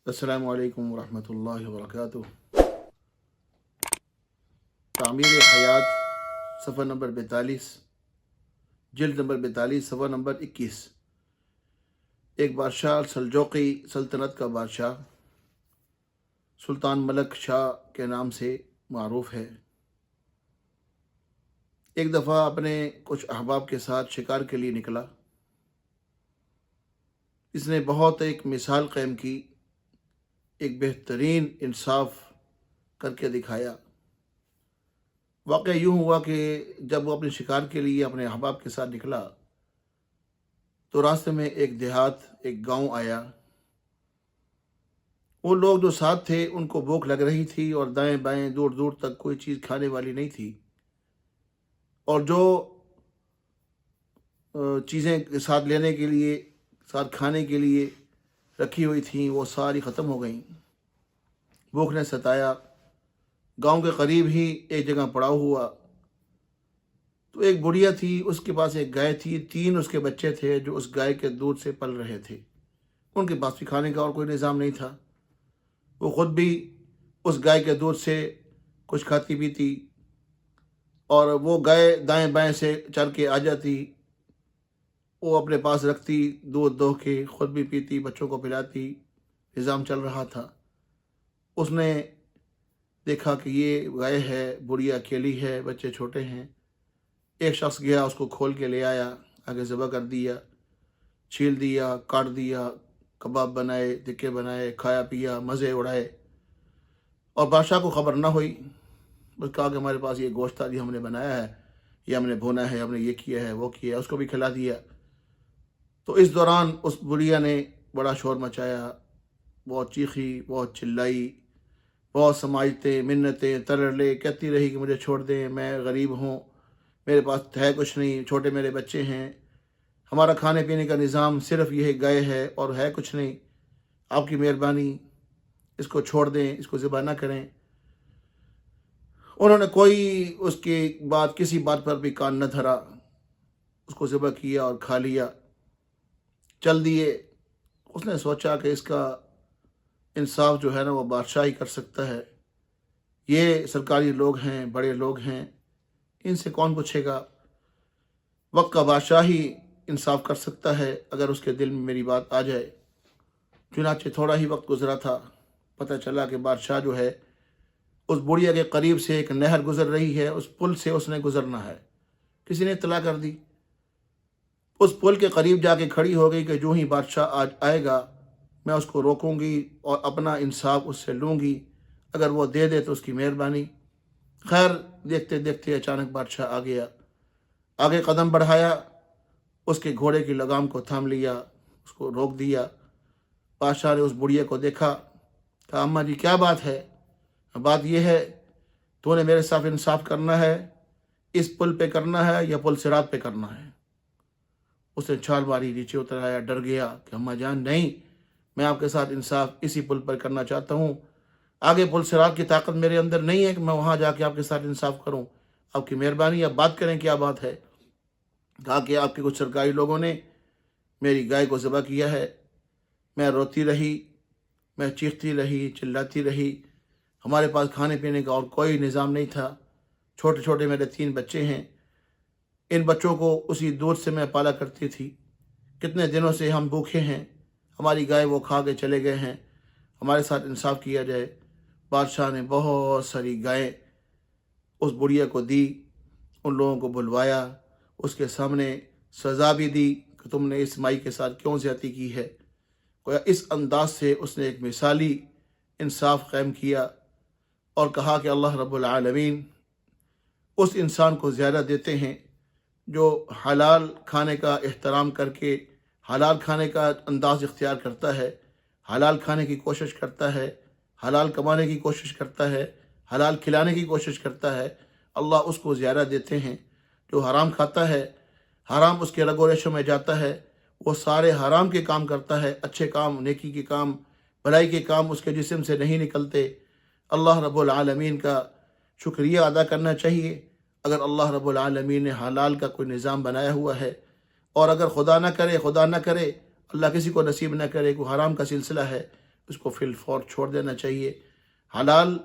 السلام علیکم ورحمۃ اللہ وبرکاتہ۔ تعمیر حیات، صفحہ نمبر 42، جلد نمبر 42، صفحہ نمبر 21۔ ایک بادشاہ سلجوقی سلطنت کا بادشاہ سلطان ملک شاہ کے نام سے معروف ہے۔ ایک دفعہ اپنے کچھ احباب کے ساتھ شکار کے لیے نکلا۔ اس نے بہت ایک مثال قائم کی، ایک بہترین انصاف کر کے دکھایا۔ واقعہ یوں ہوا کہ جب وہ اپنے شکار کے لیے اپنے احباب کے ساتھ نکلا تو راستے میں ایک دیہات، ایک گاؤں آیا۔ وہ لوگ جو ساتھ تھے ان کو بھوک لگ رہی تھی اور دائیں بائیں دور دور تک کوئی چیز کھانے والی نہیں تھی، اور جو چیزیں ساتھ لینے کے لیے، ساتھ کھانے کے لیے رکھی ہوئی تھیں وہ ساری ختم ہو گئیں۔ بھوک نے ستایا۔ گاؤں کے قریب ہی ایک جگہ پڑاؤ ہوا تو ایک بڑھیا تھی، اس کے پاس ایک گائے تھی، 3 اس کے بچے تھے جو اس گائے کے دودھ سے پل رہے تھے۔ ان کے پاس بھی کھانے کا اور کوئی نظام نہیں تھا۔ وہ خود بھی اس گائے کے دودھ سے کچھ کھاتی پیتی، اور وہ گائے دائیں بائیں سے چل کے آ جاتی، وہ اپنے پاس رکھتی، دودھ دو کے خود بھی پیتی، بچوں کو پلاتی، نظام چل رہا تھا۔ اس نے دیکھا کہ یہ گائے ہے، بڑھیا اکیلی ہے، بچے چھوٹے ہیں۔ ایک شخص گیا، اس کو کھول کے لے آیا، آگے ذبح کر دیا، چھیل دیا، کاٹ دیا، کباب بنائے، ٹکے بنائے، کھایا پیا، مزے اڑائے، اور بادشاہ کو خبر نہ ہوئی۔ بس کہا کہ ہمارے پاس یہ گوشت تھا، یہ ہم نے بنایا ہے، یہ ہم نے بھونا ہے، ہم نے یہ کیا ہے، وہ کیا ہے، اس کو بھی کھلا دیا۔ تو اس دوران اس بڑھیا نے بڑا شور مچایا، بہت چیخی، بہت چلائی، بہت سماجتیں، منتیں، ترلے کہتی رہی کہ مجھے چھوڑ دیں، میں غریب ہوں، میرے پاس ہے کچھ نہیں، چھوٹے میرے بچے ہیں، ہمارا کھانے پینے کا نظام صرف یہ گائے ہے اور ہے کچھ نہیں، آپ کی مہربانی، اس کو چھوڑ دیں، اس کو ذبح نہ کریں۔ انہوں نے کوئی اس کی بات، کسی بات پر بھی کان نہ دھرا، اس کو ذبح کیا اور کھا لیا، چل دیے۔ اس نے سوچا کہ اس کا انصاف جو ہے نا وہ بادشاہ ہی کر سکتا ہے، یہ سرکاری لوگ ہیں، بڑے لوگ ہیں، ان سے کون پوچھے گا؟ وقت کا بادشاہ ہی انصاف کر سکتا ہے اگر اس کے دل میں میری بات آ جائے۔ چنانچہ تھوڑا ہی وقت گزرا تھا، پتہ چلا کہ بادشاہ جو ہے اس بڑھیا کے قریب سے ایک نہر گزر رہی ہے، اس پل سے اس نے گزرنا ہے۔ کسی نے اطلاع کر دی، اس پل کے قریب جا کے کھڑی ہو گئی کہ جو ہی بادشاہ آج آئے گا میں اس کو روکوں گی اور اپنا انصاف اس سے لوں گی، اگر وہ دے دے تو اس کی مہربانی۔ خیر، دیکھتے دیکھتے اچانک بادشاہ آ گیا، آگے قدم بڑھایا، اس کے گھوڑے کی لگام کو تھام لیا، اس کو روک دیا۔ بادشاہ نے اس بڑھیا کو دیکھا، کہا اماں جی کیا بات ہے؟ بات یہ ہے تو نے میرے ساتھ انصاف کرنا ہے، اس پل پہ کرنا ہے یا پل صراط پہ کرنا ہے؟ اس نے چھال ماری، نیچے اتر آیا، ڈر گیا کہ اماں جان نہیں، میں آپ کے ساتھ انصاف اسی پل پر کرنا چاہتا ہوں، آگے پل صراط کی طاقت میرے اندر نہیں ہے کہ میں وہاں جا کے آپ کے ساتھ انصاف کروں، آپ کی مہربانی، آپ بات کریں کیا بات ہے؟ کہا کہ آپ کے کچھ سرکاری لوگوں نے میری گائے کو ذبح کیا ہے، میں روتی رہی، میں چیختی رہی، چلاتی رہی، ہمارے پاس کھانے پینے کا اور کوئی نظام نہیں تھا، چھوٹے چھوٹے میرے 3 بچے ہیں، ان بچوں کو اسی دودھ سے میں پالا کرتی تھی، کتنے دنوں سے ہم بھوکے ہیں، ہماری گائے وہ کھا کے چلے گئے ہیں، ہمارے ساتھ انصاف کیا جائے۔ بادشاہ نے بہت ساری گائیں اس بڑھیا کو دی، ان لوگوں کو بلوایا، اس کے سامنے سزا بھی دی کہ تم نے اس مائی کے ساتھ کیوں زیادتی کی ہے۔ گویا اس انداز سے اس نے ایک مثالی انصاف قائم کیا اور کہا کہ اللہ رب العالمین اس انسان کو زیادہ دیتے ہیں جو حلال کھانے کا احترام کر کے حلال کھانے کا انداز اختیار کرتا ہے، حلال کھانے کی کوشش کرتا ہے، حلال کمانے کی کوشش کرتا ہے، حلال کھلانے کی کوشش کرتا ہے، اللہ اس کو زیادہ دیتے ہیں۔ جو حرام کھاتا ہے، حرام اس کے رگ و ریشوں میں جاتا ہے، وہ سارے حرام کے کام کرتا ہے، اچھے کام، نیکی کے کام، بھلائی کے کام اس کے جسم سے نہیں نکلتے۔ اللہ رب العالمین کا شکریہ ادا کرنا چاہیے۔ اگر اللہ رب العالمین نے حلال کا کوئی نظام بنایا ہوا ہے، اور اگر خدا نہ کرے اللہ کسی کو نصیب نہ کرے کوئی حرام کا سلسلہ ہے، اس کو فی الفور چھوڑ دینا چاہیے۔ حلال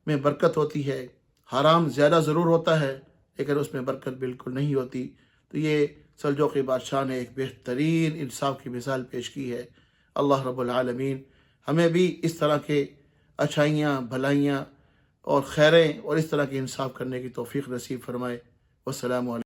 میں برکت ہوتی ہے، حرام زیادہ ضرور ہوتا ہے لیکن اس میں برکت بالکل نہیں ہوتی۔ تو یہ سلجوقی بادشاہ نے ایک بہترین انصاف کی مثال پیش کی ہے۔ اللہ رب العالمین ہمیں بھی اس طرح کے اچھائیاں، بھلائیاں اور خیریں اور اس طرح کے انصاف کرنے کی توفیق نصیب فرمائے۔ والسلام علیکم۔